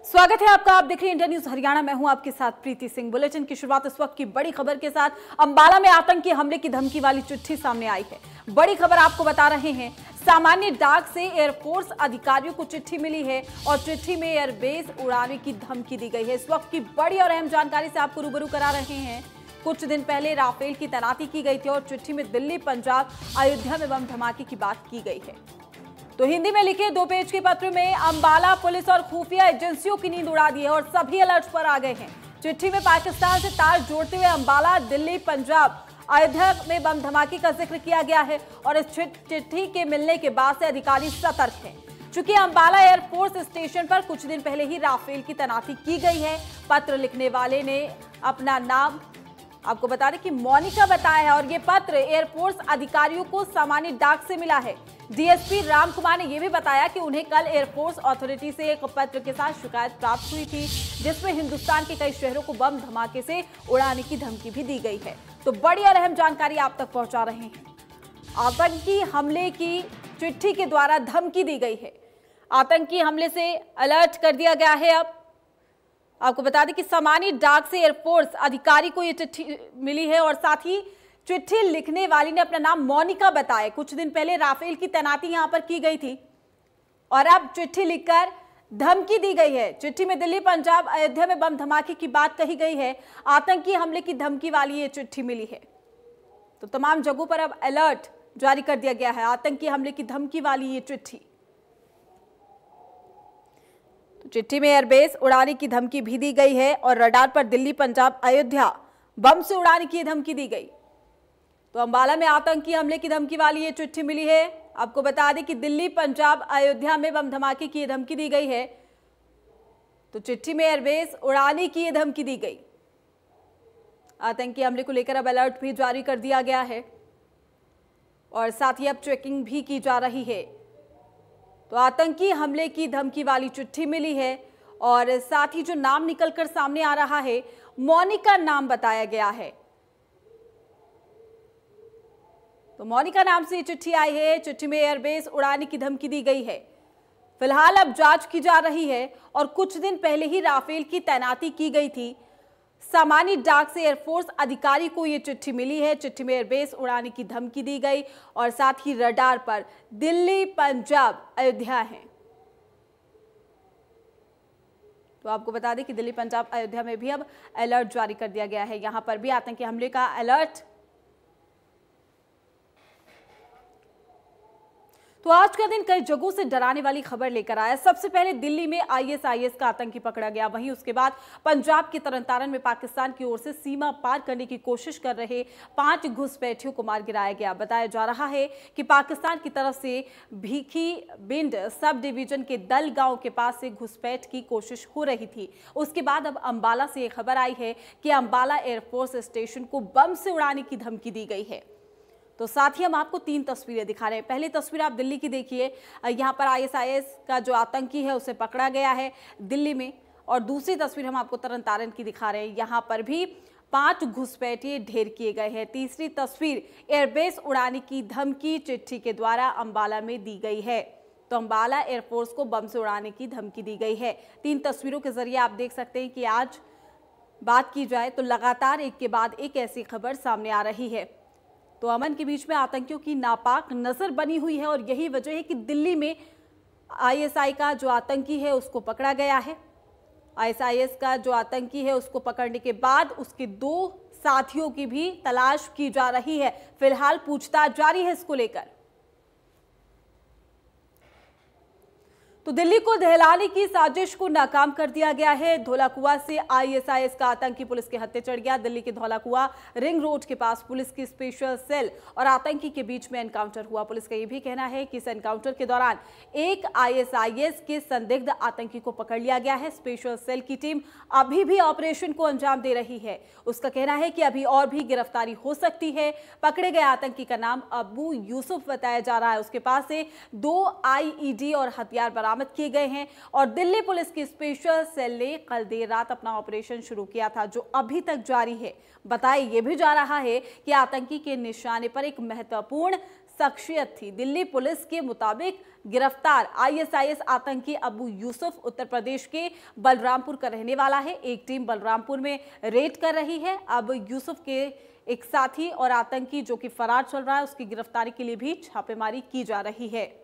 स्वागत है आपका। आप देख रहे हैं इंडिया न्यूज हरियाणा। मैं हूं आपके साथ प्रीति सिंह। बुलेटिन की शुरुआत इस वक्त की बड़ी खबर के साथ। अंबाला में आतंकी हमले की धमकी वाली चिट्ठी सामने आई है। बड़ी खबर आपको बता रहे हैं। सामान्य डाक से एयरफोर्स अधिकारियों को चिट्ठी मिली है और चिट्ठी में एयरबेस उड़ाने की धमकी दी गई है। इस वक्त की बड़ी और अहम जानकारी से आपको रूबरू करा रहे हैं। कुछ दिन पहले राफेल की तैनाती की गई थी और चिट्ठी में दिल्ली, पंजाब, अयोध्या में बम धमाके की बात की गई है। तो हिंदी में लिखे 2 पेज के पत्र में अंबाला पुलिस और खुफिया एजेंसियों की नींद उड़ा दी है और सभी अलर्ट पर आ गए हैं। चिट्ठी में पाकिस्तान से तार जोड़ते हुए अंबाला, दिल्ली, पंजाब, अयोध्या में बम धमाके का जिक्र किया गया है और इस चिट्ठी के मिलने के बाद से अधिकारी सतर्क हैं। चूंकि अंबाला एयरफोर्स स्टेशन पर कुछ दिन पहले ही राफेल की तैनाती की गई है। पत्र लिखने वाले ने अपना नाम आपको बता दें कि मोनिका बताया है और ये पत्र एयरफोर्स अधिकारियों को सामान्य डाक से मिला है। डीएसपी राम कुमार ने यह भी बताया कि उन्हें कल एयरफोर्स अथॉरिटी से एक पत्र के साथ शिकायत प्राप्त हुई थी, जिसमें हिंदुस्तान के कई शहरों को बम धमाके से उड़ाने की धमकी भी दी गई है। तो बड़ी और अहम जानकारी आप तक पहुंचा रहे हैं। आतंकी हमले की चिट्ठी के द्वारा धमकी दी गई है। आतंकी हमले से अलर्ट कर दिया गया है। अब आपको बता दें कि सामान्य डाक से एयरफोर्स अधिकारी को यह चिट्ठी मिली है और साथ ही चिट्ठी लिखने वाली ने अपना नाम मोनिका बताया। कुछ दिन पहले राफेल की तैनाती यहां पर की गई थी और अब चिट्ठी लिखकर धमकी दी गई है। चिट्ठी में दिल्ली, पंजाब, अयोध्या में बम धमाके की बात कही गई है। आतंकी हमले की धमकी वाली ये चिट्ठी मिली है। तो तमाम जगहों पर अब अलर्ट जारी कर दिया गया है। आतंकी हमले की धमकी वाली ये चिट्ठी। तो चिट्ठी में एयरबेस उड़ाने की धमकी भी दी गई है और रडार पर दिल्ली, पंजाब, अयोध्या बम से उड़ाने की धमकी दी गई। तो अंबाला में आतंकी हमले की धमकी वाली ये चिट्ठी मिली है। आपको बता दें कि दिल्ली, पंजाब, अयोध्या में बम धमाके की धमकी दी गई है। तो चिट्ठी में एयरबेस उड़ाने की ये धमकी दी गई। आतंकी हमले को लेकर अब अलर्ट भी जारी कर दिया गया है और साथ ही अब चेकिंग भी की जा रही है। तो आतंकी हमले की धमकी वाली चिट्ठी मिली है और साथ ही जो नाम निकलकर सामने आ रहा है, मोनिका नाम बताया गया है। तो मोनिका नाम से ये चिट्ठी आई है। चिट्ठी में एयरबेस उड़ाने की धमकी दी गई है। फिलहाल अब जांच की जा रही है और कुछ दिन पहले ही राफेल की तैनाती की गई थी। सामान्य डाक से एयरफोर्स अधिकारी को यह चिट्ठी मिली है। चिट्ठी में एयरबेस उड़ाने की धमकी दी गई और साथ ही रडार पर दिल्ली, पंजाब, अयोध्या है। तो आपको बता दें कि दिल्ली, पंजाब, अयोध्या में भी अब अलर्ट जारी कर दिया गया है। यहां पर भी आतंकी हमले का अलर्ट। तो आज का दिन कई जगहों से डराने वाली खबर लेकर आया। सबसे पहले दिल्ली में आईएसआईएस का आतंकी पकड़ा गया। वहीं उसके बाद पंजाब के तरनतारन में पाकिस्तान की ओर से सीमा पार करने की कोशिश कर रहे 5 घुसपैठियों को मार गिराया गया। बताया जा रहा है कि पाकिस्तान की तरफ से भीखी बिंड सब डिवीजन के दल गांव के पास से घुसपैठ की कोशिश हो रही थी। उसके बाद अब अंबाला से यह खबर आई है कि अंबाला एयरफोर्स स्टेशन को बम से उड़ाने की धमकी दी गई है। तो साथ ही हम आपको 3 तस्वीरें दिखा रहे हैं। पहली तस्वीर आप दिल्ली की देखिए। यहाँ पर आईएसआईएस का जो आतंकी है उसे पकड़ा गया है दिल्ली में। और दूसरी तस्वीर हम आपको तरनतारन की दिखा रहे हैं। यहाँ पर भी 5 घुसपैठिए ढेर किए गए हैं। तीसरी तस्वीर एयरबेस उड़ाने की धमकी चिट्ठी के द्वारा अंबाला में दी गई है। तो अंबाला एयरफोर्स को बम से उड़ाने की धमकी दी गई है। 3 तस्वीरों के जरिए आप देख सकते हैं कि आज बात की जाए तो लगातार एक के बाद एक ऐसी खबर सामने आ रही है। तो अमन के बीच में आतंकियों की नापाक नजर बनी हुई है और यही वजह है कि दिल्ली में आईएसआई का जो आतंकी है उसको पकड़ा गया है। आईएसआईएस का जो आतंकी है उसको पकड़ने के बाद उसके 2 साथियों की भी तलाश की जा रही है। फिलहाल पूछताछ जारी है इसको लेकर। तो दिल्ली को दहलाने की साजिश को नाकाम कर दिया गया है। धौलाकुआं से आईएसआईएस का आतंकी पुलिस के हत्थे चढ़ गया। दिल्ली के धौलाकुआं रिंग रोड के पास पुलिस की स्पेशल सेल और आतंकी के बीच में एनकाउंटर हुआ। पुलिस का यह भी कहना है कि इस एनकाउंटर के दौरान एक आईएसआईएस के संदिग्ध आतंकी को पकड़ लिया गया है। स्पेशल सेल की टीम अभी भी ऑपरेशन को अंजाम दे रही है। उसका कहना है कि अभी और भी गिरफ्तारी हो सकती है। पकड़े गए आतंकी का नाम अबू यूसुफ बताया जा रहा है। उसके पास से 2 आईईडी और हथियार बरामद किए गए हैं और दिल्ली पुलिस की स्पेशल सेल ने कल देर रात अपना ऑपरेशन शुरू किया था, जो अभी तक जारी है। बताया यह भी जा रहा है कि आतंकी के निशाने पर एक महत्वपूर्ण शख्सियत थी। दिल्ली पुलिस के मुताबिक गिरफ्तार आईएसआईएस आतंकी अबू यूसुफ उत्तर प्रदेश के बलरामपुर का रहने वाला है। एक टीम बलरामपुर में रेड कर रही है। अब यूसुफ के एक साथी और आतंकी जो कि फरार चल रहा है, उसकी गिरफ्तारी के लिए भी छापेमारी की जा रही है।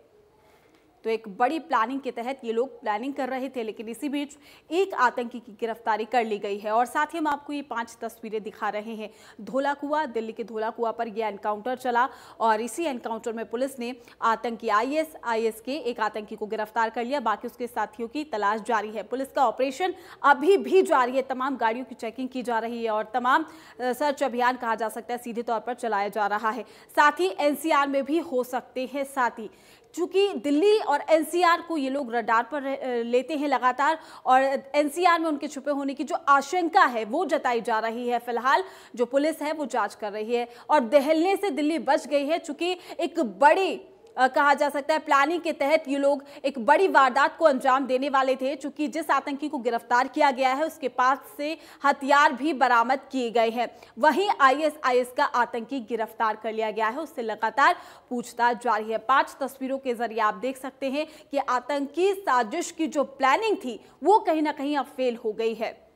तो एक बड़ी प्लानिंग के तहत ये लोग प्लानिंग कर रहे थे, लेकिन इसी बीच एक आतंकी की गिरफ्तारी कर ली गई है। और साथ ही हम आपको ये 5 तस्वीरें दिखा रहे हैं। धौलाकुआं, दिल्ली के धौलाकुआं पर यह एनकाउंटर चला और इसी एनकाउंटर में पुलिस ने आतंकी आईएसआईएस के एक आतंकी को गिरफ्तार कर लिया। बाकी उसके साथियों की तलाश जारी है। पुलिस का ऑपरेशन अभी भी जारी है। तमाम गाड़ियों की चेकिंग की जा रही है और तमाम सर्च अभियान कहा जा सकता है सीधे तौर पर चलाया जा रहा है। साथ ही एनसीआर में भी हो सकते हैं साथी, चूंकि दिल्ली और एनसीआर को ये लोग रडार पर लेते हैं लगातार और एनसीआर में उनके छुपे होने की जो आशंका है वो जताई जा रही है। फिलहाल जो पुलिस है वो जांच कर रही है और दहलने से दिल्ली बच गई है, चूंकि एक बड़ी कहा जा सकता है प्लानिंग के तहत ये लोग एक बड़ी वारदात को अंजाम देने वाले थे। चूंकि जिस आतंकी को गिरफ्तार किया गया है उसके पास से हथियार भी बरामद किए गए हैं। वहीं आईएसआईएस का आतंकी गिरफ्तार कर लिया गया है, उससे लगातार पूछताछ जारी है। 5 तस्वीरों के जरिए आप देख सकते हैं कि आतंकी साजिश की जो प्लानिंग थी वो कहीं ना कहीं अब फेल हो गई है।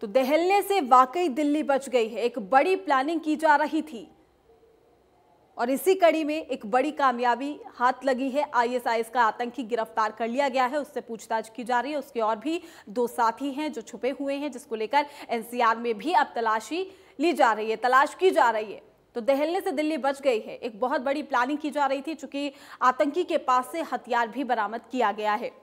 तो दहलने से वाकई दिल्ली बच गई है। एक बड़ी प्लानिंग की जा रही थी और इसी कड़ी में एक बड़ी कामयाबी हाथ लगी है। आईएसआईएस का आतंकी गिरफ्तार कर लिया गया है, उससे पूछताछ की जा रही है। उसके और भी 2 साथी हैं जो छुपे हुए हैं, जिसको लेकर एनसीआर में भी अब तलाशी ली जा रही है, तलाश की जा रही है। तो दहलने से दिल्ली बच गई है। एक बहुत बड़ी प्लानिंग की जा रही थी, चूंकि आतंकी के पास से हथियार भी बरामद किया गया है।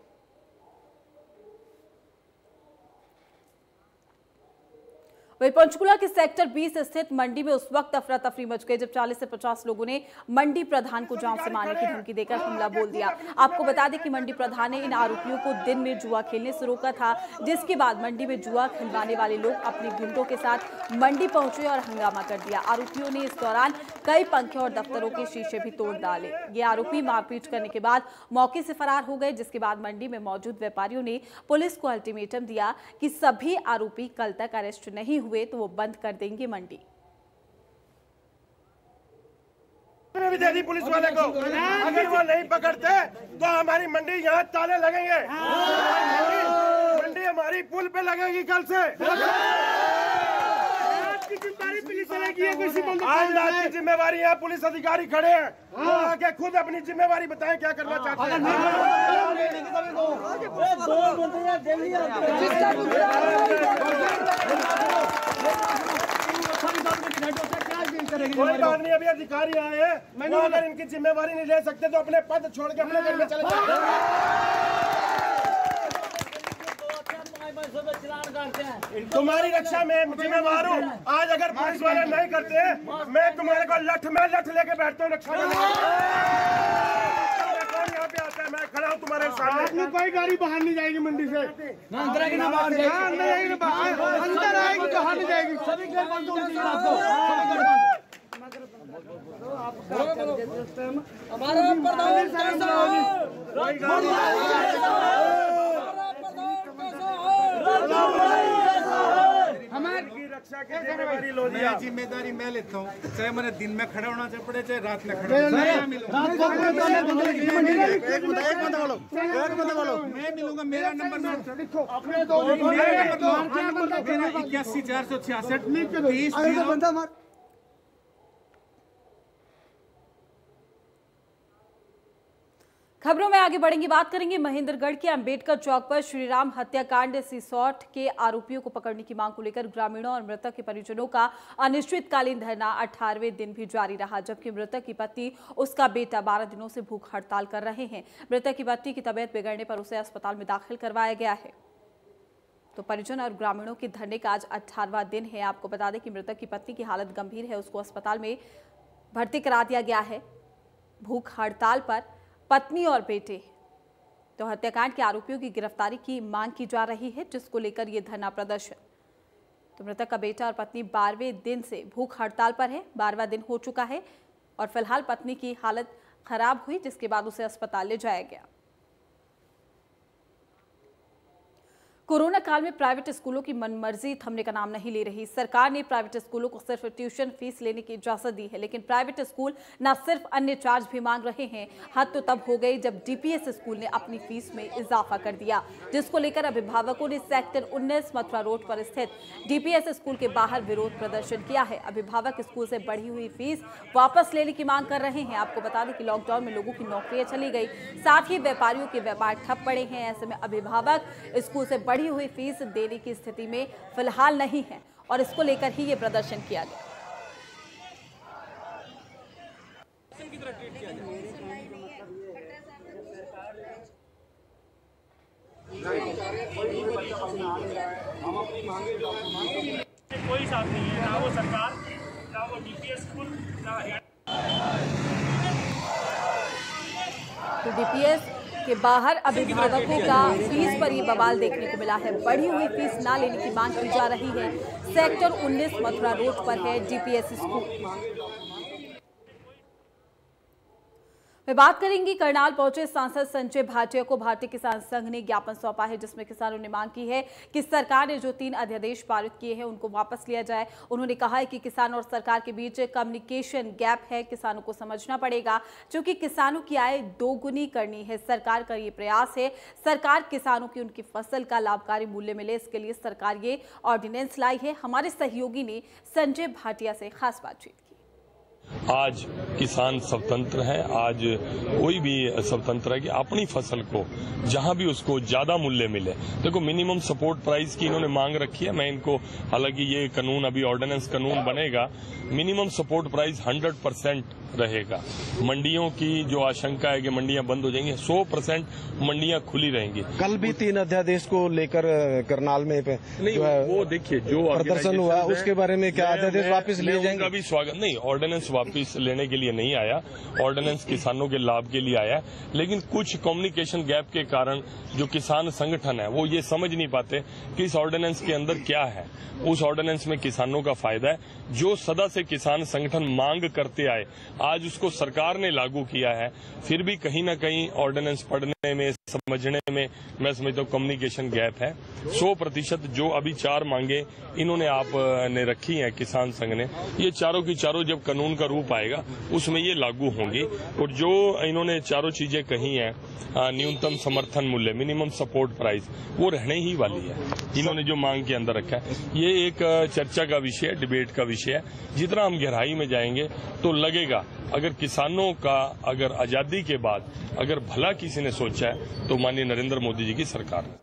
वहीं पंचकुला के सेक्टर 20 स्थित मंडी में उस वक्त अफरा तफरी मच गई जब 40 से 50 लोगों ने मंडी प्रधान को जान से मारने की धमकी देकर हमला बोल दिया। आपको बता दें कि मंडी प्रधान ने इन आरोपियों को दिन में जुआ खेलने से रोका था, जिसके बाद मंडी में जुआ खिलवाने वाले लोग अपने गुंडों के साथ मंडी पहुंचे और हंगामा कर दिया। आरोपियों ने इस दौरान कई पंखे और दफ्तरों के शीशे भी तोड़ डाले। ये आरोपी मारपीट करने के बाद मौके से फरार हो गए, जिसके बाद मंडी में मौजूद व्यापारियों ने पुलिस को अल्टीमेटम दिया कि सभी आरोपी कल तक अरेस्ट नहीं हुए तो वो बंद कर देंगे मंडी। भी दे दी पुलिस वाले को, अगर वो नहीं पकड़ते तो हमारी मंडी यहाँ ताले लगेंगे। मंडी हमारी पुल पे लगेगी कल से। आज रात की जिम्मेवारी यहाँ पुलिस अधिकारी खड़े हैं, वो आके खुद अपनी जिम्मेवारी बताएं क्या करना चाहते हैं। कोई बात नहीं, अभी अधिकारी आए हैं, मैंने अगर इनकी जिम्मेवारी नहीं ले सकते तो अपने पद छोड़ के अपने घर में चले जाए। तुम्हारी रक्षा में जिम्मेवार हूँ। आज अगर पुलिस वाले नहीं करते मैं तुम्हारे को लठ लेके बैठता हूँ रक्षा में। यहाँ पे आता है, मैं खड़ा हूँ तुम्हारे सामने। कोई गाड़ी बाहर नहीं जाएगी मंडी से, अंदर आएगी ना बाहर जाएगी, अंदर आएगी तो बाहर नहीं जाएगी। सभी गेट बंद होंगे। हमारा प्रधान कैसा हमारी रक्षा की जिम्मेदारी लो दिया। जिम्मेदारी मैं लेता हूँ, चाहे मैंने दिन में खड़ा होना पड़े चाहे रात में खड़ा होना। मैं मिलूंगा, मेरा नंबर लिखो, 81 466 खबरों में आगे बढ़ेंगे, बात करेंगे महेंद्रगढ़ के अंबेडकर चौक पर श्रीराम हत्याकांड सिसोट के आरोपियों को पकड़ने की मांग को लेकर ग्रामीणों और मृतक के परिजनों का अनिश्चितकालीन धरना 18वें दिन भी जारी रहा, जबकि मृतक की पत्नी उसका बेटा 12 दिनों से भूख हड़ताल कर रहे हैं। मृतक की पत्नी की तबीयत बिगड़ने पर उसे अस्पताल में दाखिल करवाया गया है। तो परिजन और ग्रामीणों के धरने का आज 18वां दिन है। आपको बता दें कि मृतक की पत्नी की हालत गंभीर है, उसको अस्पताल में भर्ती करा दिया गया है। भूख हड़ताल पर पत्नी और बेटे। तो हत्याकांड के आरोपियों की गिरफ्तारी की मांग की जा रही है, जिसको लेकर यह धरना प्रदर्शन। तो मृतक का बेटा और पत्नी 12वें दिन से भूख हड़ताल पर है। 12वां दिन हो चुका है और फिलहाल पत्नी की हालत खराब हुई, जिसके बाद उसे अस्पताल ले जाया गया। कोरोना काल में प्राइवेट स्कूलों की मनमर्जी थमने का नाम नहीं ले रही। सरकार ने प्राइवेट स्कूलों को सिर्फ ट्यूशन फीस लेने की इजाजत दी है, लेकिन प्राइवेट स्कूल न सिर्फ अन्य चार्ज भी मांग रहे हैं। हद तो तब हो गई जब डीपीएस स्कूल ने अपनी फीस में इजाफा कर दिया, जिसको लेकर अभिभावकों ने सेक्टर 19 मथुरा रोड पर स्थित डीपीएस स्कूल के बाहर विरोध प्रदर्शन किया है। अभिभावक स्कूल से बढ़ी हुई फीस वापस लेने की मांग कर रहे हैं। आपको बता दें कि लॉकडाउन में लोगों की नौकरियां चली गई, साथ ही व्यापारियों के व्यापार ठप पड़े हैं। ऐसे में अभिभावक स्कूल से बढ़ी हुई फीस देने की स्थिति में फिलहाल नहीं है और इसको लेकर ही ये प्रदर्शन किया गया। कोई साथ नहीं है, ना वो सरकार, ना वो डीपीएस स्कूल, ना तो डीपीएस के बाहर अभिभावकों का फीस पर ये बवाल देखने को मिला है। बढ़ी हुई फीस ना लेने की मांग की जा रही है। सेक्टर 19 मथुरा रोड पर है डीपीएस स्कूल। मैं बात करेंगी, करनाल पहुंचे सांसद संजय भाटिया को भारतीय किसान संघ ने ज्ञापन सौंपा है, जिसमें किसानों ने मांग की है कि सरकार ने जो 3 अध्यादेश पारित किए हैं उनको वापस लिया जाए। उन्होंने कहा है कि किसान और सरकार के बीच कम्युनिकेशन गैप है, किसानों को समझना पड़ेगा, क्योंकि किसानों की आय दोगुनी करनी है। सरकार का ये प्रयास है, सरकार किसानों की उनकी फसल का लाभकारी मूल्य मिले, इसके लिए सरकार ये ऑर्डिनेंस लाई है। हमारे सहयोगी ने संजय भाटिया से खास बातचीत की। आज किसान स्वतंत्र है, आज कोई भी स्वतंत्र है कि अपनी फसल को जहां भी उसको ज्यादा मूल्य मिले। देखो, मिनिमम सपोर्ट प्राइस की इन्होंने मांग रखी है। मैं इनको, हालांकि ये कानून अभी ऑर्डिनेंस कानून बनेगा, मिनिमम सपोर्ट प्राइस 100% रहेगा। मंडियों की जो आशंका है कि मंडियां बंद हो जाएंगी, 100% मंडियां खुली रहेंगी। कल भी 3 अध्यादेश को लेकर करनाल में नहीं, जो है वो देखिए जो प्रदर्शन हुआ, उसके बारे में क्या अध्यादेश वापस लिए जाएंगे? उनका भी स्वागत नहीं, ऑर्डिनेंस वापस लेने के लिए नहीं आया, ऑर्डिनेंस किसानों के लाभ के लिए आया। लेकिन कुछ कम्युनिकेशन गैप के कारण जो किसान संगठन है वो ये समझ नहीं पाते कि इस ऑर्डिनेंस के अंदर क्या है। उस ऑर्डिनेंस में किसानों का फायदा है, जो सदा से किसान संगठन मांग करते आए, आज उसको सरकार ने लागू किया है। फिर भी कहीं ना कहीं ऑर्डिनेंस पढ़ने में, समझने में मैं समझता हूँ कम्युनिकेशन गैप है। 100% जो अभी 4 मांगे इन्होंने आपने रखी हैं किसान संघ ने, ये चारों की चारों जब कानून का रूप आएगा उसमें ये लागू होंगी। और जो इन्होंने चारों चीजें कही हैं, न्यूनतम समर्थन मूल्य, मिनिमम सपोर्ट प्राइस, वो रहने ही वाली है। इन्होंने जो मांग के अंदर रखा है, ये एक चर्चा का विषय है, डिबेट का विषय है। जितना हम गहराई में जाएंगे तो लगेगा अगर किसानों का, अगर आजादी के बाद अगर भला किसी ने सोचा है तो माननीय नरेंद्र मोदी जी की सरकार ने।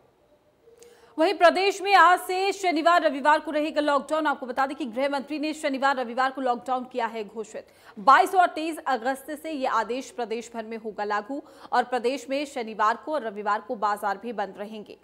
वहीं प्रदेश में आज से शनिवार रविवार को रहेगा लॉकडाउन। आपको बता दें कि गृह मंत्री ने शनिवार रविवार को लॉकडाउन किया है घोषित। 22 और 23 अगस्त से ये आदेश प्रदेश भर में होगा लागू और प्रदेश में शनिवार को और रविवार को बाजार भी बंद रहेंगे।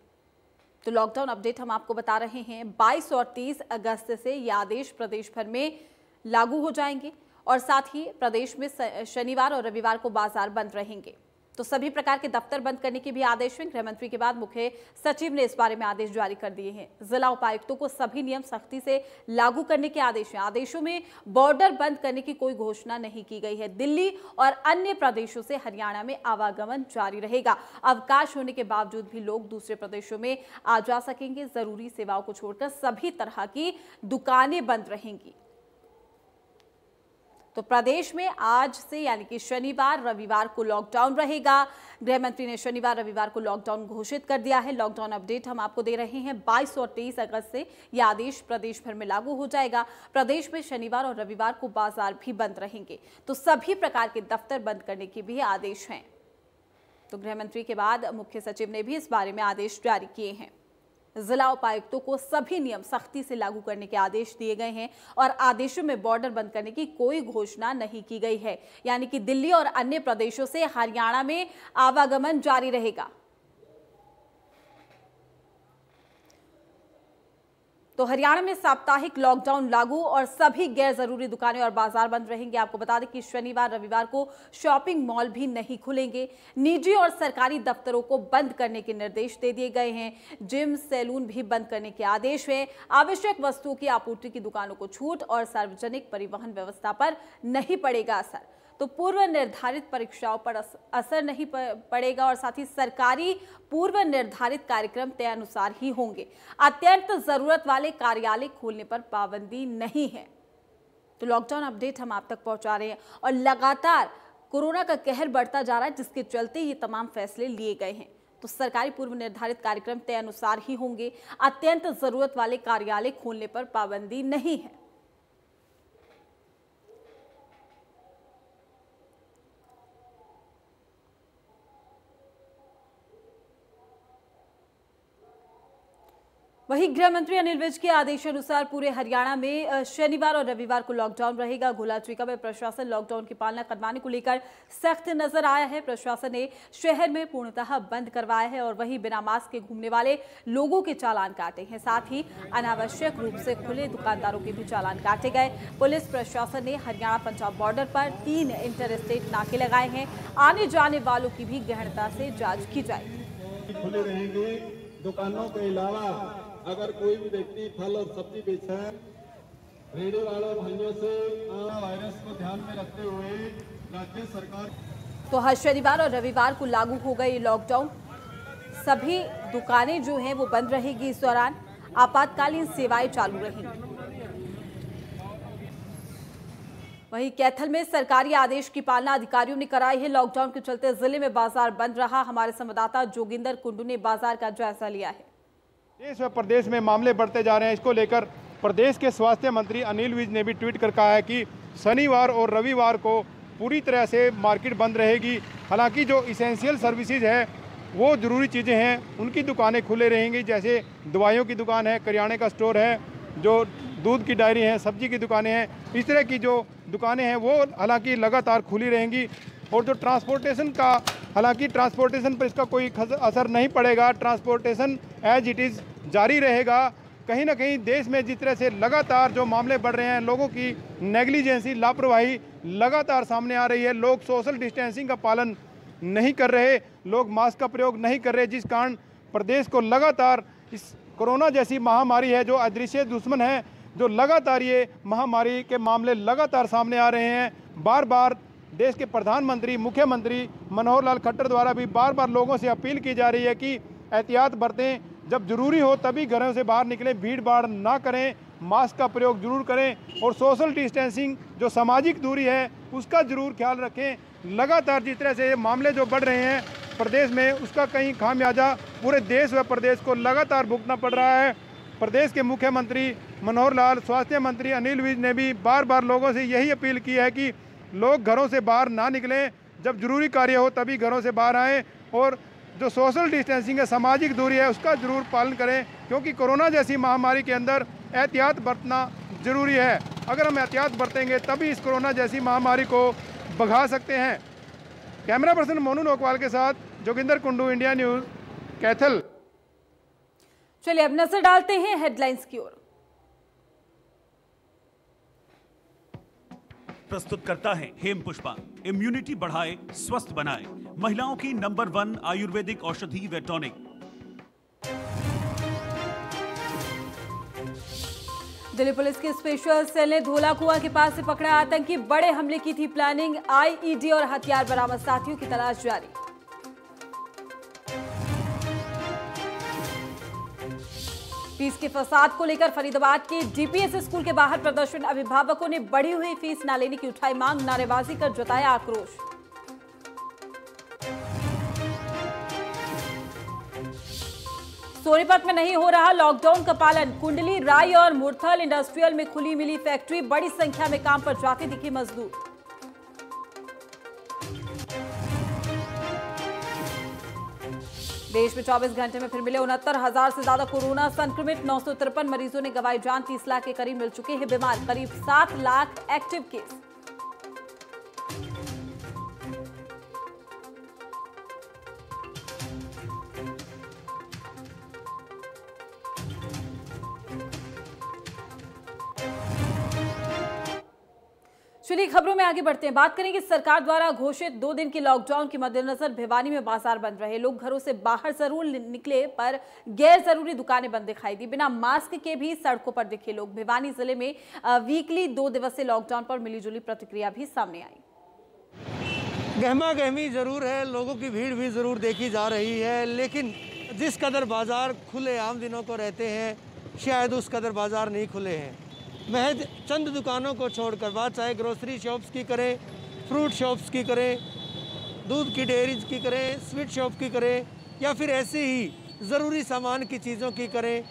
तो लॉकडाउन अपडेट हम आपको बता रहे हैं। 22 और 23 अगस्त से ये आदेश प्रदेश भर में लागू हो जाएंगे और साथ ही प्रदेश में शनिवार और रविवार को बाजार बंद रहेंगे। तो सभी प्रकार के दफ्तर बंद करने के भी आदेश हैं। गृह मंत्री के बाद मुख्य सचिव ने इस बारे में आदेश जारी कर दिए हैं। जिला उपायुक्तों को सभी नियम सख्ती से लागू करने के आदेश हैं। आदेशों में बॉर्डर बंद करने की कोई घोषणा नहीं की गई है। दिल्ली और अन्य प्रदेशों से हरियाणा में आवागमन जारी रहेगा। अवकाश होने के बावजूद भी लोग दूसरे प्रदेशों में आ जा सकेंगे। जरूरी सेवाओं को छोड़कर सभी तरह की दुकानें बंद रहेंगी। तो प्रदेश में आज से यानी कि शनिवार रविवार को लॉकडाउन रहेगा। गृह मंत्री ने शनिवार रविवार को लॉकडाउन घोषित कर दिया है। लॉकडाउन अपडेट हम आपको दे रहे हैं। 22 और 23 अगस्त से यह आदेश प्रदेश भर में लागू हो जाएगा। प्रदेश में शनिवार और रविवार को बाजार भी बंद रहेंगे। तो सभी प्रकार के दफ्तर बंद करने के भी आदेश हैं। तो गृह मंत्री के बाद मुख्य सचिव ने भी इस बारे में आदेश जारी किए हैं। जिला उपायुक्तों को सभी नियम सख्ती से लागू करने के आदेश दिए गए हैं और आदेशों में बॉर्डर बंद करने की कोई घोषणा नहीं की गई है। यानी कि दिल्ली और अन्य प्रदेशों से हरियाणा में आवागमन जारी रहेगा। तो हरियाणा में साप्ताहिक लॉकडाउन लागू और सभी गैर जरूरी दुकानें और बाजार बंद रहेंगे। आपको बता दें कि शनिवार रविवार को शॉपिंग मॉल भी नहीं खुलेंगे। निजी और सरकारी दफ्तरों को बंद करने के निर्देश दे दिए गए हैं। जिम, सैलून भी बंद करने के आदेश हैं। आवश्यक वस्तुओं की आपूर्ति की दुकानों को छूट और सार्वजनिक परिवहन व्यवस्था पर नहीं पड़ेगा असर। तो पूर्व निर्धारित परीक्षाओं पर असर नहीं पड़ेगा और साथ ही सरकारी पूर्व निर्धारित कार्यक्रम तय अनुसार ही होंगे। अत्यंत जरूरत वाले कार्यालय खोलने पर पाबंदी नहीं है। तो लॉकडाउन अपडेट हम आप तक पहुंचा रहे हैं और लगातार कोरोना का कहर बढ़ता जा रहा है, जिसके चलते ये तमाम फैसले लिए गए हैं। तो सरकारी पूर्व निर्धारित कार्यक्रम तय अनुसार ही होंगे। अत्यंत जरूरत वाले कार्यालय खोलने पर पाबंदी नहीं है। वहीं गृह मंत्री अनिल विज के आदेशानुसार पूरे हरियाणा में शनिवार और रविवार को लॉकडाउन रहेगा। घोलाचीका में प्रशासन लॉकडाउन की पालना करवाने को लेकर सख्त नजर आया है। प्रशासन ने शहर में पूर्णतः बंद करवाया है और वहीं बिना मास्क के घूमने वाले लोगों के चालान काटे हैं। साथ ही अनावश्यक रूप से खुले दुकानदारों के भी चालान काटे गए। पुलिस प्रशासन ने हरियाणा पंजाब बॉर्डर पर 3 इंटर स्टेट नाके लगाए हैं। आने जाने वालों की भी गहनता से जाँच की जाएगी। खुले रहेंगे। दुकानों के अलावा अगर कोई भी व्यक्ति फल और सब्जी बेचता है, रेडी वालों भाइयों से कोरोना वायरस को ध्यान में रखते हुए राज्य सरकार तो हर शनिवार और रविवार को लागू होगा ये लॉकडाउन। सभी दुकानें जो हैं वो बंद रहेगी। इस दौरान आपातकालीन सेवाएं चालू रहेंगी। वहीं कैथल में सरकारी आदेश की पालना अधिकारियों ने कराई है। लॉकडाउन के चलते जिले में बाजार बंद रहा। हमारे संवाददाता जोगिंदर कुंडू ने बाजार का जायजा लिया है। देश व प्रदेश में मामले बढ़ते जा रहे हैं। इसको लेकर प्रदेश के स्वास्थ्य मंत्री अनिल विज ने भी ट्वीट कर कहा है कि शनिवार और रविवार को पूरी तरह से मार्केट बंद रहेगी। हालांकि जो इसेंशियल सर्विसेज है, वो ज़रूरी चीज़ें हैं, उनकी दुकानें खुले रहेंगी। जैसे दवाइयों की दुकान है, करियाने का स्टोर है, जो दूध की डायरी है, सब्जी की दुकानें हैं, इस तरह की जो दुकानें हैं वो हालांकि लगातार खुली रहेंगी। और जो ट्रांसपोर्टेशन का, हालांकि ट्रांसपोर्टेशन पर इसका कोई असर नहीं पड़ेगा। ट्रांसपोर्टेशन एज इट इज़ जारी रहेगा। कहीं ना कहीं देश में जिस तरह से लगातार जो मामले बढ़ रहे हैं, लोगों की नेग्लिजेंसी, लापरवाही लगातार सामने आ रही है। लोग सोशल डिस्टेंसिंग का पालन नहीं कर रहे, लोग मास्क का प्रयोग नहीं कर रहे, जिस कारण प्रदेश को लगातार इस कोरोना जैसी महामारी है, जो अदृश्य दुश्मन है, जो लगातार ये महामारी के मामले लगातार सामने आ रहे हैं। बार बार देश के प्रधानमंत्री, मुख्यमंत्री मनोहर लाल खट्टर द्वारा भी बार बार लोगों से अपील की जा रही है कि एहतियात बरतें, जब जरूरी हो तभी घरों से बाहर निकलें, भीड़ भाड़ ना करें, मास्क का प्रयोग जरूर करें और सोशल डिस्टेंसिंग, जो सामाजिक दूरी है, उसका जरूर ख्याल रखें। लगातार जिस तरह से ये मामले जो बढ़ रहे हैं प्रदेश में, उसका कहीं खामियाजा पूरे देश व प्रदेश को लगातार भुगतना पड़ रहा है। प्रदेश के मुख्यमंत्री मनोहर लाल, स्वास्थ्य मंत्री अनिल विज ने भी बार बार लोगों से यही अपील की है कि लोग घरों से बाहर ना निकलें, जब जरूरी कार्य हो तभी घरों से बाहर आएँ और जो सोशल डिस्टेंसिंग है, सामाजिक दूरी है, उसका जरूर पालन करें, क्योंकि कोरोना जैसी महामारी के अंदर एहतियात बरतना जरूरी है। अगर हम एहतियात बरतेंगे तभी इस कोरोना जैसी महामारी को भगा सकते हैं। कैमरा पर्सन मोनू नोकवाल के साथ जोगिंदर कुंडू, इंडिया न्यूज, कैथल। चलिए अब नजर डालते हैं हेडलाइंस की ओर। प्रस्तुत करता है हेम पुष्पा। इम्यूनिटी बढ़ाए, स्वस्थ बनाए, महिलाओं की नंबर 1 आयुर्वेदिक औषधि व टॉनिक। दिल्ली पुलिस के स्पेशल सेल ने धोला कुआं के पास से पकड़ा आतंकी। बड़े हमले की थी प्लानिंग। आईईडी और हथियार बरामद, साथियों की तलाश जारी। फीस के फसाद को लेकर फरीदाबाद के डीपीएस स्कूल के बाहर प्रदर्शन। अभिभावकों ने बढ़ी हुई फीस न लेने की उठाई मांग, नारेबाजी कर जताया आक्रोश। सोनीपत में नहीं हो रहा लॉकडाउन का पालन। कुंडली, राई और मुरथल इंडस्ट्रियल में खुली मिली फैक्ट्री। बड़ी संख्या में काम पर जाते दिखे मजदूर। देश में 24 घंटे में फिर मिले 69,000 से ज्यादा कोरोना संक्रमित। 953 मरीजों ने गंवाई जान। 30 लाख के करीब मिल चुके हैं बीमार। करीब 7 लाख एक्टिव केस। चलिए खबरों में आगे बढ़ते हैं। बात करेंगे सरकार द्वारा घोषित 2 दिन के लॉकडाउन के मद्देनजर भिवानी में बाजार बंद रहे। लोग घरों से बाहर जरूर निकले पर गैर जरूरी दुकानें बंद दिखाई दी। बिना मास्क के भी सड़कों पर दिखे लोग। भिवानी जिले में वीकली 2 दिवसीय लॉकडाउन पर मिलीजुली प्रतिक्रिया भी सामने आई। गहमा गहमी ज़रूर है, लोगों की भीड़ भी ज़रूर देखी जा रही है, लेकिन जिस कदर बाज़ार खुले आम दिनों को रहते हैं शायद उस कदर बाज़ार नहीं खुले हैं। महज चंद दुकानों को छोड़कर, बात चाहे ग्रोसरी शॉप्स की करें, फ्रूट शॉप्स की करें, दूध की डेयरीज की करें, स्वीट शॉप की करें, या फिर ऐसे ही ज़रूरी सामान की चीज़ों की करें,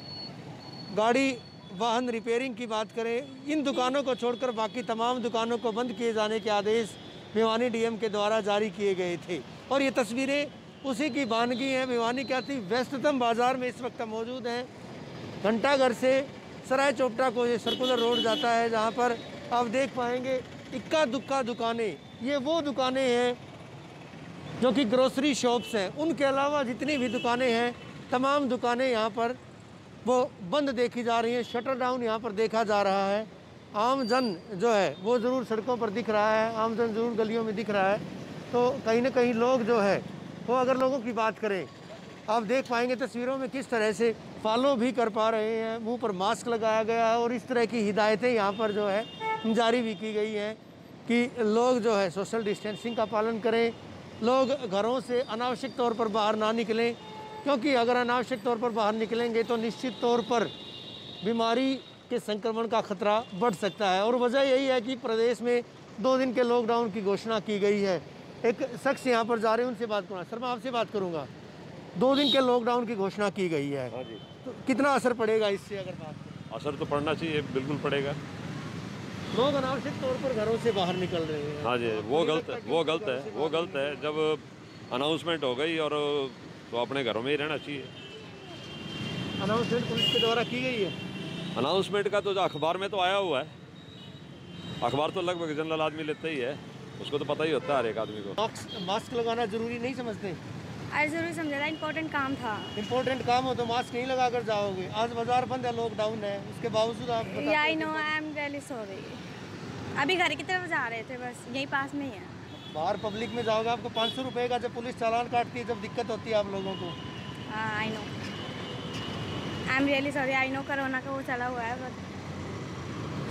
गाड़ी वाहन रिपेयरिंग की बात करें, इन दुकानों को छोड़कर बाकी तमाम दुकानों को बंद किए जाने के आदेश भिवानी डीएम के द्वारा जारी किए गए थे। और ये तस्वीरें उसी की बानगी हैं। भिवानी क्या थी व्यस्ततम बाज़ार में इस वक्त मौजूद हैं। घंटाघर से सराय चोपटा को ये सर्कुलर रोड जाता है, जहाँ पर आप देख पाएंगे इक्का दुक्का दुकानें, ये वो दुकानें हैं जो कि ग्रोसरी शॉप्स हैं। उनके अलावा जितनी भी दुकानें हैं तमाम दुकानें यहाँ पर वो बंद देखी जा रही हैं। शटर डाउन यहाँ पर देखा जा रहा है। आम जन जो है वो ज़रूर सड़कों पर दिख रहा है, आम जन ज़रूर गलियों में दिख रहा है। तो कहीं ना कहीं लोग जो है वो, अगर लोगों की बात करें, आप देख पाएंगे तस्वीरों में किस तरह से फॉलो भी कर पा रहे हैं। मुंह पर मास्क लगाया गया है और इस तरह की हिदायतें यहाँ पर जो है जारी भी की गई हैं कि लोग जो है सोशल डिस्टेंसिंग का पालन करें, लोग घरों से अनावश्यक तौर पर बाहर ना निकलें, क्योंकि अगर अनावश्यक तौर पर बाहर निकलेंगे तो निश्चित तौर पर बीमारी के संक्रमण का खतरा बढ़ सकता है। और वजह यही है कि प्रदेश में 2 दिन के लॉकडाउन की घोषणा की गई है। एक शख्स यहाँ पर जा रहे हैं, उनसे बात करूँगा। सर, मैं आपसे बात करूँगा। 2 दिन के लॉकडाउन की घोषणा की गई है, तो कितना असर पड़ेगा इससे? अगर बात असर तो पड़ना चाहिए, बिल्कुल पड़ेगा। लोग अनावश्यक तौर पर घरों से बाहर निकल रहे हैं। हाँ जी, वो गलत है। जब अनाउंसमेंट हो गई और तो अपने घरों में ही रहना चाहिए। अनाउंसमेंट पुलिस के द्वारा की गई है। अनाउंसमेंट का तो अखबार में तो आया हुआ है। अखबार तो लगभग जनरल आदमी लेते ही है, उसको तो पता ही होता है हर एक आदमी को। मास्क लगाना जरूरी नहीं समझते? आज जरूरी समझा था, इम्पोर्टेंट काम था। इम्पोर्टेंट काम हो तो मास्क नहीं लगा कर जाओगे। आज बाजार बंद है, लॉकडाउन है, उसके बावजूद आप I know, I am really sorry. अभी घर की तरफ जा रहे थे, बस यही पास में ही है। बाहर पब्लिक में जाओगे आपको 500 रुपये का जब पुलिस चालान काटती है, जब दिक्कत होती है आप लोगों को। I know, I am really sorry. I know corona का वो चला हुआ है, बट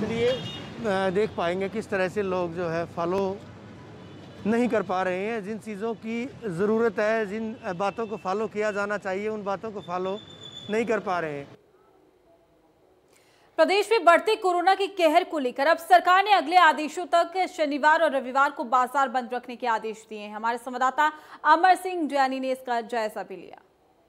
चलिए देख पाएंगे किस तरह से लोग जो है फॉलो नहीं कर पा रहे हैं। जिन चीज़ों की ज़रूरत है, जिन बातों को फॉलो किया जाना चाहिए, उन बातों को फॉलो नहीं कर पा रहे हैं। प्रदेश में बढ़ते कोरोना के कहर को लेकर अब सरकार ने अगले आदेशों तक शनिवार और रविवार को बाजार बंद रखने के आदेश दिए हैं। हमारे संवाददाता अमर सिंह जैनी ने इसका जायजा भी लिया।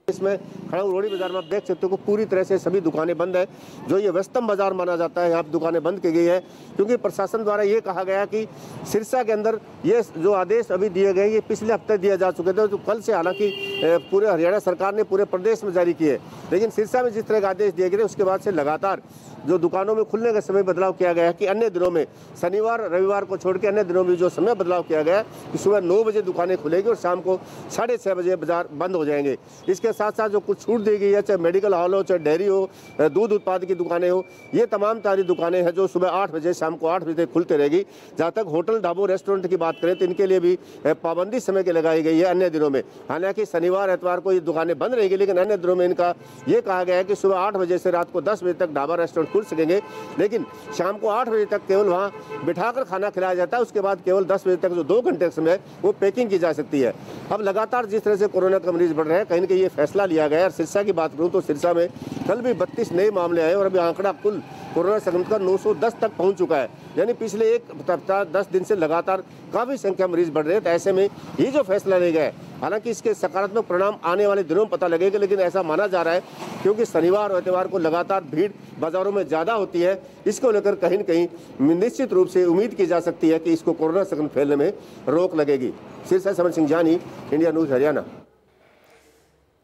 इसमें खड़ा रोड़ी बाजार में आप देख सकते हो कि पूरी तरह से सभी दुकानें बंद है। जो ये व्यस्तम बाजार माना जाता है, यहाँ दुकानें बंद की गई है, क्योंकि प्रशासन द्वारा ये कहा गया कि सिरसा के अंदर ये जो आदेश अभी दिए गए ये पिछले हफ्ते दिए जा चुके थे। तो कल से हालांकि पूरे हरियाणा सरकार ने पूरे प्रदेश में जारी किए, लेकिन सिरसा में जिस तरह के आदेश दिए गए उसके बाद से लगातार जो दुकानों में खुलने का समय बदलाव किया गया है कि अन्य दिनों में शनिवार रविवार को छोड़ के अन्य दिनों में जो समय बदलाव किया गया है कि सुबह 9 बजे दुकानें खुलेगी और शाम को 6:30 बजे बाजार बंद हो जाएंगे। इसके साथ साथ जो कुछ छूट दी गई है, चाहे मेडिकल हॉल हो, चाहे डेयरी हो, दूध उत्पाद की दुकानें हो, ये तमाम सारी दुकानें हैं जो सुबह 8 बजे शाम को 8 बजे तक खुलती रहेगी। जहाँ तक होटल ढाबों रेस्टोरेंट की बात करें तो इनके लिए भी पाबंदी समय की लगाई गई है अन्य दिनों में। हालांकि शनिवार एतवार को ये दुकानें बंद रहेगी, लेकिन अन्य दिनों में इनका ये कहा गया है कि सुबह 8 बजे से रात को 10 बजे तक ढाबा रेस्टोरेंट खुल सकेंगे, लेकिन शाम को 8 बजे तक केवल वहाँ बिठाकर खाना खिलाया जाता है। उसके बाद केवल 10 बजे तक जो 2 घंटे का समय वो पैकिंग की जा सकती है। अब लगातार जिस तरह से कोरोना का मरीज बढ़ रहे हैं, कहीं ना कहीं ये फैसला लिया गया है। सिरसा की बात करूँ तो सिरसा में कल भी 32 नए मामले आए और अभी आंकड़ा कुल कोरोना संक्रमित का 910 तक पहुंच चुका है। यानी पिछले एक सप्ताह 10 दिन से लगातार काफी संख्या मरीज बढ़ रहे हैं। तो ऐसे में ये जो फैसला लिया गया है, हालांकि इसके सकारात्मक परिणाम आने वाले दिनों में पता लगेगा, लेकिन ऐसा माना जा रहा है क्योंकि शनिवार और इतवार को लगातार भीड़ बाजारों में ज्यादा होती है। इसको लेकर कहीं न कहीं निश्चित रूप से उम्मीद की जा सकती है कि इसको कोरोना संक्रमण फैलने में रोक लगेगी। सिरसा से अमर सिंह जानी, इंडिया न्यूज हरियाणा।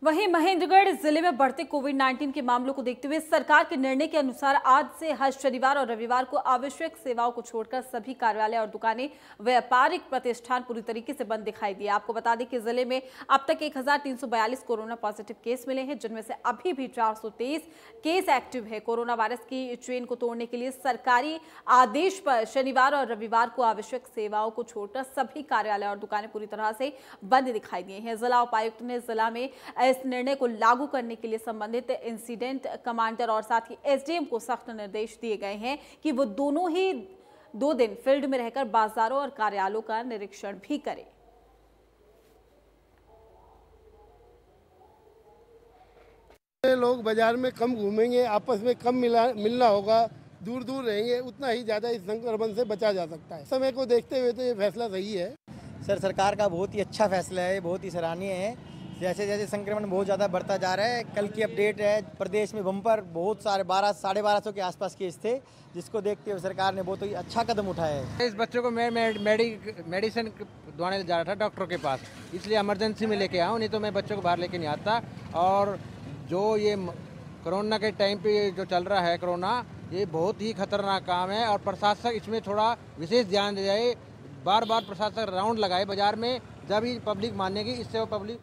वहीं महेंद्रगढ़ जिले में बढ़ते कोविड-19 के मामलों को देखते हुए सरकार के निर्णय के अनुसार आज से हर शनिवार और रविवार को आवश्यक सेवाओं को छोड़कर सभी कार्यालय और दुकानें, व्यापारिक प्रतिष्ठान पूरी तरीके से बंद दिखाई दिए। आपको बता दें कि जिले में अब तक 1342 कोरोना पॉजिटिव केस मिले हैं, जिनमें से अभी भी 423 केस एक्टिव है। कोरोना वायरस की चेन को तोड़ने के लिए सरकारी आदेश पर शनिवार और रविवार को आवश्यक सेवाओं को छोड़कर सभी कार्यालय और दुकानें पूरी तरह से बंद दिखाई दिए हैं। जिला उपायुक्त ने जिला में इस निर्णय को लागू करने के लिए संबंधित इंसिडेंट कमांडर और साथ ही एसडीएम को सख्त निर्देश दिए गए हैं कि वो दोनों ही 2 दिन फील्ड में रहकर बाजारों और कार्यालयों का निरीक्षण भी करें। लोग बाजार में कम घूमेंगे, आपस में कम मिलना होगा, दूर दूर रहेंगे, उतना ही ज़्यादा इस संक्रमण से बचा जा सकता है। समय को देखते हुए तो ये फैसला सही है। सर, सरकार का बहुत ही अच्छा फैसला है, बहुत ही सराहनीय है। जैसे जैसे संक्रमण बहुत ज़्यादा बढ़ता जा रहा है, कल की अपडेट है, प्रदेश में बम्पर बहुत सारे 1200-1250 के आसपास केस थे, जिसको देखते हुए सरकार ने बहुत ही अच्छा कदम उठाया है। इस बच्चों को मैं मेडिसिन दवाने जा रहा था डॉक्टर के पास, इसलिए इमरजेंसी में लेके आया हूँ, नहीं तो मैं बच्चों को बाहर लेके नहीं आता। और जो ये कोरोना के टाइम पे जो चल रहा है कोरोना, ये बहुत ही खतरनाक काम है और प्रशासक इसमें थोड़ा विशेष ध्यान दे जाए। बार बार प्रशासक राउंड लगाए बाजार में, जब ही पब्लिक मानेगी, इससे वो पब्लिक।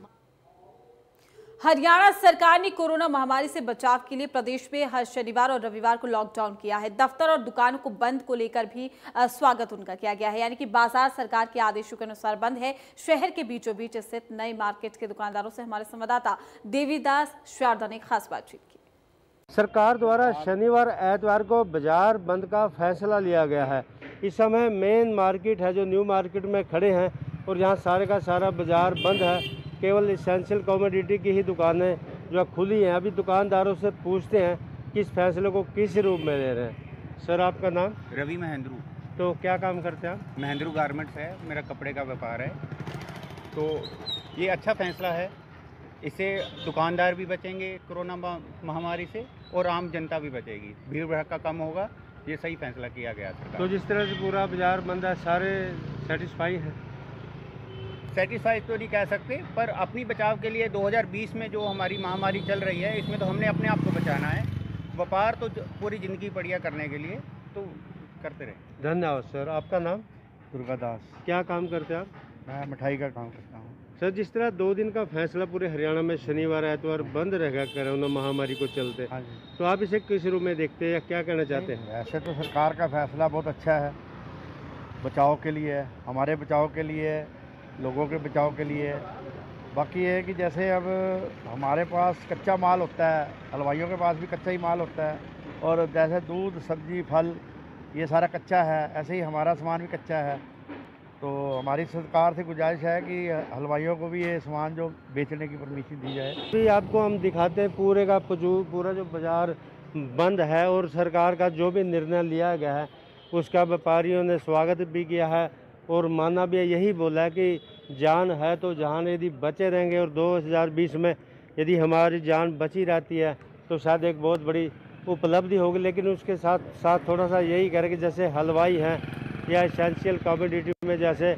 हरियाणा सरकार ने कोरोना महामारी से बचाव के लिए प्रदेश में हर शनिवार और रविवार को लॉकडाउन किया है। दफ्तर और दुकानों को बंद को लेकर भी स्वागत उनका किया गया है, यानी कि बाजार सरकार के आदेशों के अनुसार बंद है। शहर के बीचों बीच स्थित नई मार्केट के दुकानदारों से हमारे संवाददाता देवीदास शारदा ने खास बातचीत की। सरकार द्वारा शनिवार एतवार को बाजार बंद का फैसला लिया गया है। इस समय मेन मार्केट है जो न्यू मार्केट में खड़े हैं और यहाँ सारे का सारा बाजार बंद है। केवल इसेंशियल कमोडिटी की ही दुकानें जो खुली हैं। अभी दुकानदारों से पूछते हैं कि इस फैसले को किस रूप में ले रहे हैं। सर, आपका नाम? रवि महेंद्रू। तो क्या काम करते हैं आप? महेंद्रू गारमेंट्स है, मेरा कपड़े का व्यापार है। तो ये अच्छा फैसला है, इससे दुकानदार भी बचेंगे कोरोना महामारी से और आम जनता भी बचेगी, भीड़ भड़का कम होगा। ये सही फैसला किया गया सरकार। तो जिस तरह से पूरा बाजार बंद है, सारे सेटिस्फाई हैं? सेटिस्फाई तो नहीं कह सकते, पर अपनी बचाव के लिए 2020 में जो हमारी महामारी चल रही है, इसमें तो हमने अपने आप को बचाना है। व्यापार तो पूरी ज़िंदगी बढ़िया करने के लिए तो करते रहे। धन्यवाद सर। आपका नाम? दुर्गादास। क्या काम करते हैं आप? मैं मिठाई का काम करता हूँ। सर, जिस तरह 2 दिन का फैसला पूरे हरियाणा में शनिवार एतवार बंद रहेगा कोरोना महामारी को चलते, तो आप इसे किस रूप में देखते हैं या क्या कहना चाहते हैं? वैसे तो सरकार का फैसला बहुत अच्छा है, बचाव के लिए, हमारे बचाव के लिए, लोगों के बचाव के लिए। बाकी ये है कि जैसे अब हमारे पास कच्चा माल होता है, हलवाइयों के पास भी कच्चा ही माल होता है, और जैसे दूध, सब्जी, फल ये सारा कच्चा है, ऐसे ही हमारा सामान भी कच्चा है। तो हमारी सरकार से गुजारिश है कि हलवाइयों को भी ये सामान जो बेचने की परमिशन दी जाए। तो आपको हम दिखाते हैं पूरा जो बाजार बंद है और सरकार का जो भी निर्णय लिया गया है उसका व्यापारियों ने स्वागत भी किया है और माना भी यही बोला है कि जान है तो जहान, यदि बचे रहेंगे और 2020 में यदि हमारी जान बची रहती है तो शायद एक बहुत बड़ी उपलब्धि होगी। लेकिन उसके साथ साथ थोड़ा सा यही करें कि जैसे हलवाई हैं या एसेंशियल कमोडिटी में जैसे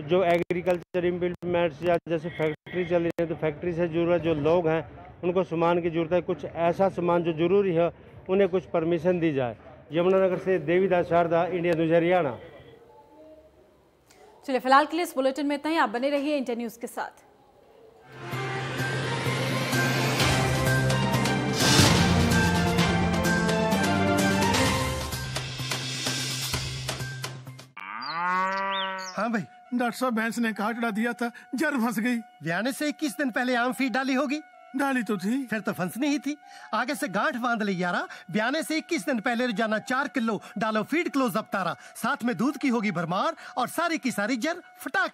जो एग्रीकल्चर इम्प्लीमेंट्स या जैसे फैक्ट्री चल रही है, तो फैक्ट्री से जुड़े जो लोग हैं उनको सामान की जरूरत है, कुछ ऐसा सामान जो ज़रूरी है उन्हें कुछ परमिशन दी जाए। यमुनानगर से देवीदास शारदा, इंडिया न्यूज़ हरियाणा। चलिए, फिलहाल के लिए इस बुलेटिन में इतना ही। आप बने रहिए इंडिया न्यूज़ के साथ। हाँ भाई, डॉक्टर साहब भैंस ने कहा चढ़ा दिया था, जर फंस गई। ब्याने से 21 दिन पहले आम फीड डाली होगी। डाली तो थी, फिर तो फंसनी ही थी। आगे से गांठ बांध ली यारा। ब्याने से 21 दिन पहले रोजाना 4 किलो डालो फीड क्लोज अप तारा, साथ में दूध की होगी भरमार और सारी की सारी जर फटाक।